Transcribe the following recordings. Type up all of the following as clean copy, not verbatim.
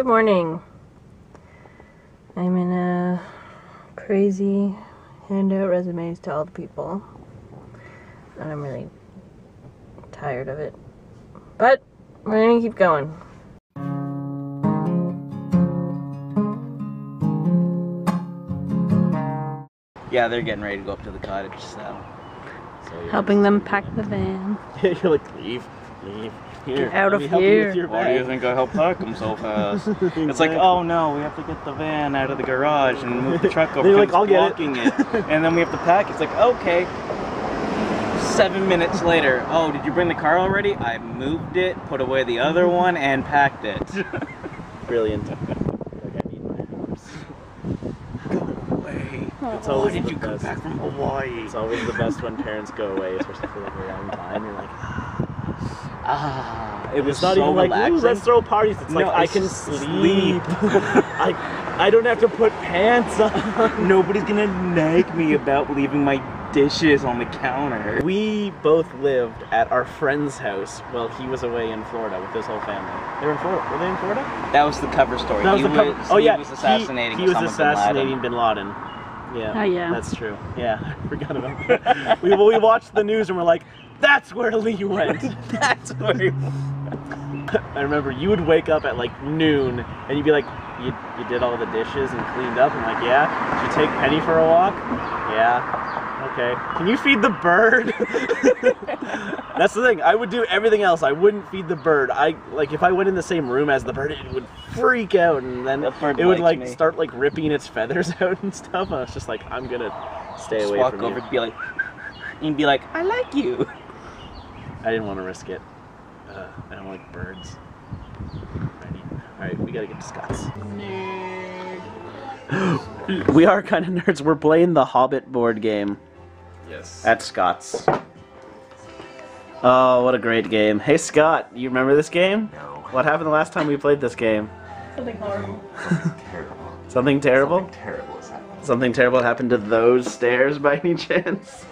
Good morning. I'm in a crazy hand out resumes to all the people, and I'm really tired of it. But we're gonna keep going. Yeah, they're getting ready to go up to the cottage, so Helping them pack the van. You're like, leave. Here, Get out of help you with here. your why do you bag. think I helped pack them so fast? Exactly. It's like, oh no, we have to get the van out of the garage and move the truck over They're because like, it's I'll get blocking it. And then we have to pack. It's like, okay. 7 minutes later, oh, did you bring the car already? I moved it, put away the other one, and packed it. Brilliant. Like, I need my house. Go away. It's always Why did the you come best. back from Hawaii? It's always the best when parents go away, especially for like a long time. You're like, it was it's not so even like, relaxing. ooh, let's throw parties. It's like, I it's can just sleep. I don't have to put pants on. Nobody's gonna nag me about leaving my dishes on the counter. We both lived at our friend's house while he was away in Florida with his whole family. They were in Florida. Were they in Florida? That was the cover story. That was the cover. Oh yeah, he was assassinating. He was Osama assassinating Bin Laden. Yeah. Oh, yeah. That's true. Yeah, I forgot about that. we watched the news and we're like, that's where Lee went. That's where he... I remember you would wake up at like noon and you'd be like, you did all the dishes and cleaned up? I'm like, yeah. Did you take Penny for a walk? Yeah. Okay. Can you feed the bird? That's the thing. I would do everything else. I wouldn't feed the bird. Like if I went in the same room as the bird, it would freak out, and then it would like start like ripping its feathers out and stuff. And I was just like, I'm gonna stay away walk from over you. and be like, I like you. I didn't want to risk it. I don't like birds. Alright, we gotta get to Scott's. We are kind of nerds. We're playing the Hobbit board game. Yes. At Scott's. Oh, what a great game. Hey Scott, you remember this game? No. What happened the last time we played this game? Something horrible. Something terrible. Something terrible? Something terrible has happened. Something terrible happened to those stairs by any chance?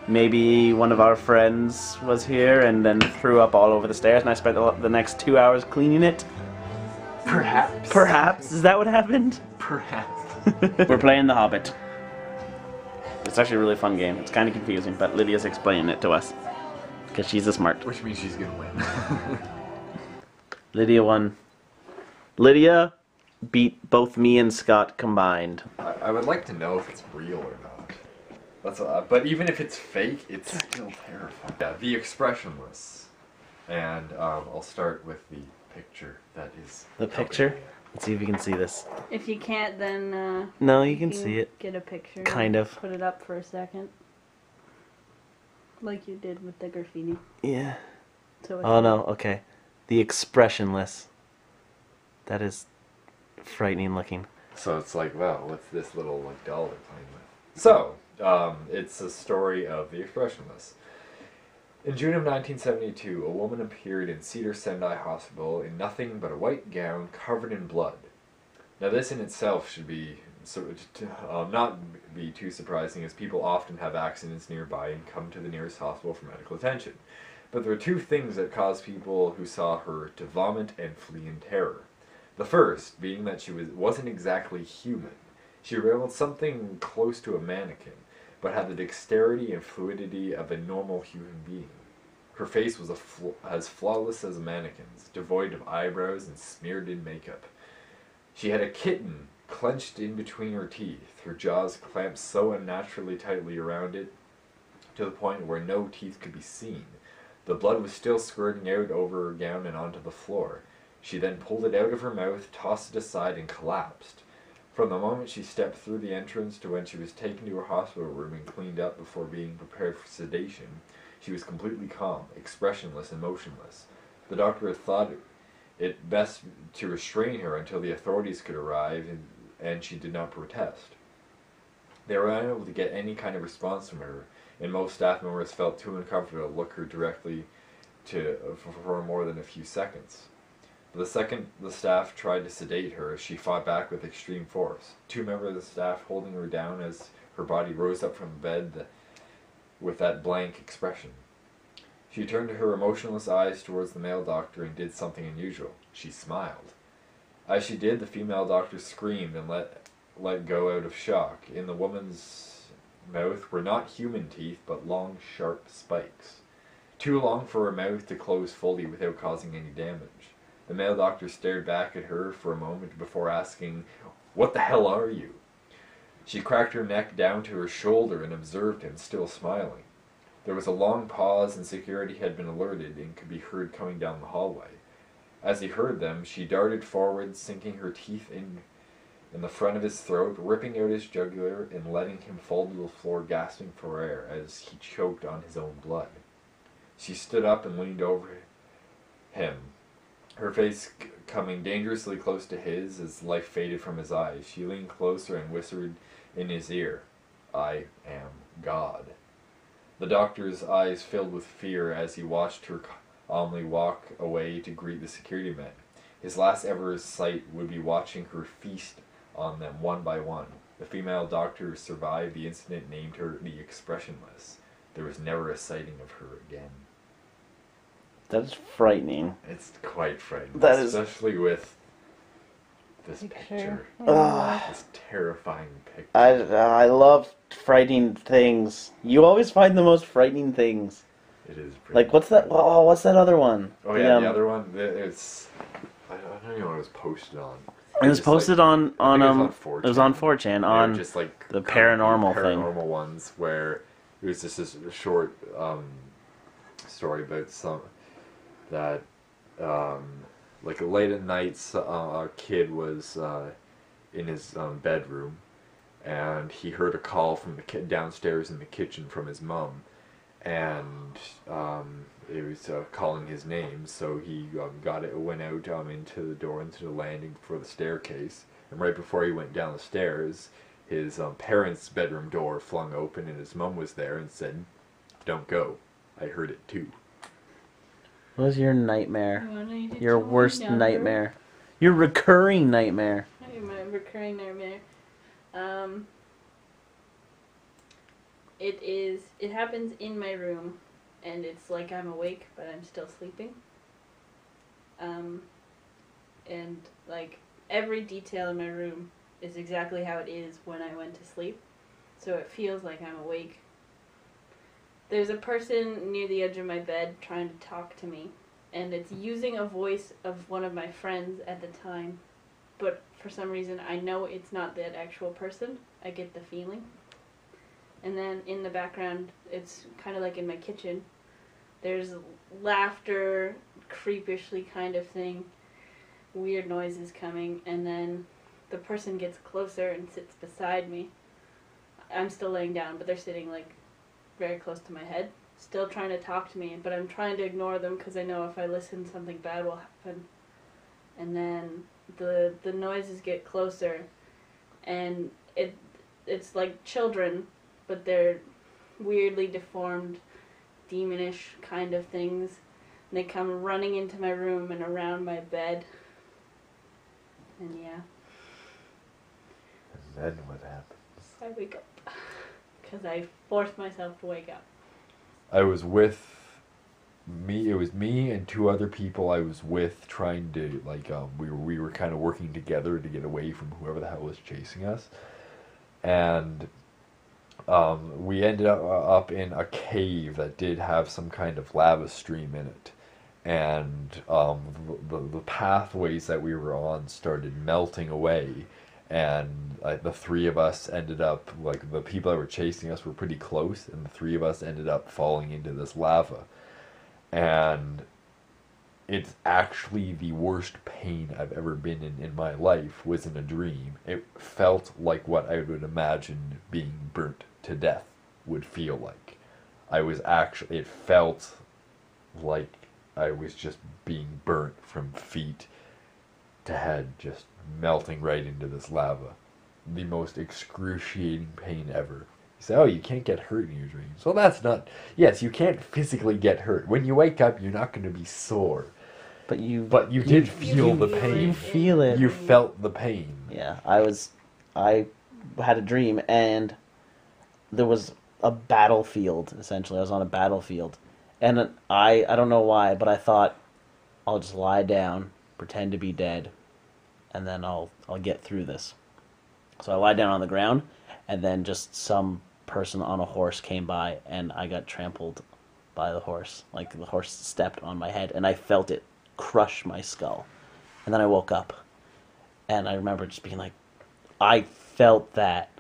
Maybe one of our friends was here and then threw up all over the stairs and I spent the next 2 hours cleaning it? Perhaps. Perhaps? Is that what happened? Perhaps. We're playing the Hobbit. It's actually a really fun game. It's kind of confusing, but Lydia's explaining it to us. Because she's a smart. Which means she's gonna win. Lydia won. Lydia beat both me and Scott combined. I would like to know if it's real or not. That's but even if it's fake, it's still terrifying. Yeah, the Expressionless. And I'll start with the picture that is... The picture? Let's see if you can see this. If you can't, then No, you can see it. Get a picture. Kind of. Put it up for a second, like you did with the graffiti. Yeah. So Oh no, okay. The Expressionless. That is frightening looking. So it's like, wow, what's this little like doll they're playing with? So, it's a story of the Expressionless. In June of 1972, a woman appeared in Cedars-Sinai Hospital in nothing but a white gown covered in blood. Now this in itself should be not be too surprising, as people often have accidents nearby and come to the nearest hospital for medical attention. But there were two things that caused people who saw her to vomit and flee in terror. The first being that she wasn't exactly human. She resembled something close to a mannequin, but had the dexterity and fluidity of a normal human being. Her face was as flawless as a mannequin's, devoid of eyebrows and smeared in makeup. She had a kitten clenched in between her teeth, her jaws clamped so unnaturally tightly around it, to the point where no teeth could be seen. The blood was still squirting out over her gown and onto the floor. She then pulled it out of her mouth, tossed it aside, and collapsed. From the moment she stepped through the entrance to when she was taken to her hospital room and cleaned up before being prepared for sedation, she was completely calm, expressionless, and motionless. The doctor had thought it best to restrain her until the authorities could arrive, and she did not protest. They were unable to get any kind of response from her, and most staff members felt too uncomfortable to look her directly for more than a few seconds. The second the staff tried to sedate her, she fought back with extreme force. Two members of the staff holding her down as her body rose up from the bed with that blank expression. She turned her emotionless eyes towards the male doctor and did something unusual. She smiled. As she did, the female doctor screamed and let go out of shock. In the woman's mouth were not human teeth, but long, sharp spikes. Too long for her mouth to close fully without causing any damage. The male doctor stared back at her for a moment before asking, "What the hell are you?" She cracked her neck down to her shoulder and observed him, still smiling. There was a long pause, and security had been alerted and could be heard coming down the hallway. As he heard them, she darted forward, sinking her teeth in the front of his throat, ripping out his jugular and letting him fall to the floor, gasping for air as he choked on his own blood. She stood up and leaned over him, her face coming dangerously close to his as life faded from his eyes. She leaned closer and whispered in his ear, "I am God." The doctor's eyes filled with fear as he watched her calmly walk away to greet the security men. His last ever sight would be watching her feast on them one by one. The female doctor who survived the incident named her the Expressionless. There was never a sighting of her again. That is frightening. It's quite frightening, That is- especially with this Picture. picture. Ugh. This terrifying picture. I love frightening things. You always find the most frightening things. It is pretty. Like, what's that? Oh, what's that other one? Oh yeah, the other one. It's. I don't even know what it was posted on. It was Just posted like, on I think it was on 4chan. it was on 4chan They were on just like the paranormal thing. Paranormal ones where it was just this short story about some that like late at night a kid was in his bedroom and he heard a call from the kid downstairs in the kitchen from his mom, and it was calling his name, so he went out into the door, into the landing for the staircase, and right before he went down the stairs, his parents' bedroom door flung open, and his mom was there and said, "Don't go. I heard it too." What was your nightmare? Your Your worst nightmare? Your recurring nightmare? My recurring nightmare. It happens in my room, and it's like I'm awake, but I'm still sleeping. And like every detail in my room is exactly how it is when I went to sleep, so it feels like I'm awake. There's a person near the edge of my bed trying to talk to me, and it's using a voice of one of my friends at the time, but for some reason I know it's not that actual person. I get the feeling. And then in the background, it's kind of like in my kitchen, there's laughter, creepishly kind of thing, weird noises coming, and then the person gets closer and sits beside me. I'm still laying down, but they're sitting like very close to my head, still trying to talk to me, but I'm trying to ignore them because I know if I listen, something bad will happen. And then the noises get closer, and it's like children, but they're weirdly deformed, demonish kind of things. And they come running into my room and around my bed. And yeah. And then what happens? I wake up. Because I forced myself to wake up. I was with me. It was me and two other people I was with, trying to we were kind of working together to get away from whoever the hell was chasing us, and we ended up in a cave that did have some kind of lava stream in it, and the pathways that we were on started melting away. And the three of us ended up, like, the people that were chasing us were pretty close, and the three of us ended up falling into this lava. And it's actually the worst pain I've ever been in my life was in a dream. It felt like what I would imagine being burnt to death would feel like. It felt like I was just being burnt from feet to head, just melting right into this lava. The most excruciating pain ever. You say, oh, you can't get hurt in your dreams. Well, that's not... Yes, you can't physically get hurt. When you wake up, you're not going to be sore. But you did feel the pain. You feel it. You felt the pain. Yeah, I had a dream, and there was a battlefield, essentially. I was on a battlefield. And I don't know why, but I thought, I'll just lie down pretend to be dead, and then I'll get through this. So I lie down on the ground, and then just some person on a horse came by, and I got trampled by the horse. Like, the horse stepped on my head, and I felt it crush my skull. And then I woke up, and I remember just being like, I felt that.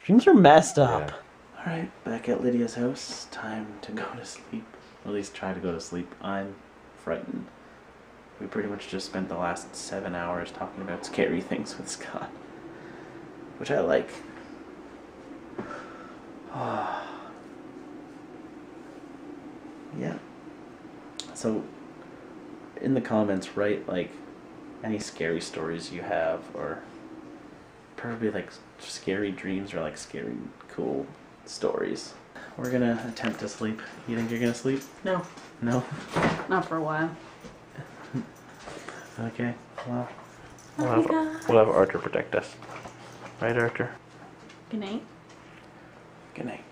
Dreams are messed up. Yeah. Alright, back at Lydia's house. Time to go to sleep. Or at least try to go to sleep. I'm frightened. We pretty much just spent the last 7 hours talking about scary things with Scott. Which I like. Yeah. So, in the comments, write, like, any scary stories you have, or probably, like, scary dreams or, like, scary, cool stories. We're gonna attempt to sleep. You think you're gonna sleep? No, No? not for a while. Okay. Well, Oh my God. we'll have Arthur protect us. Right, Arthur? Good night. Good night.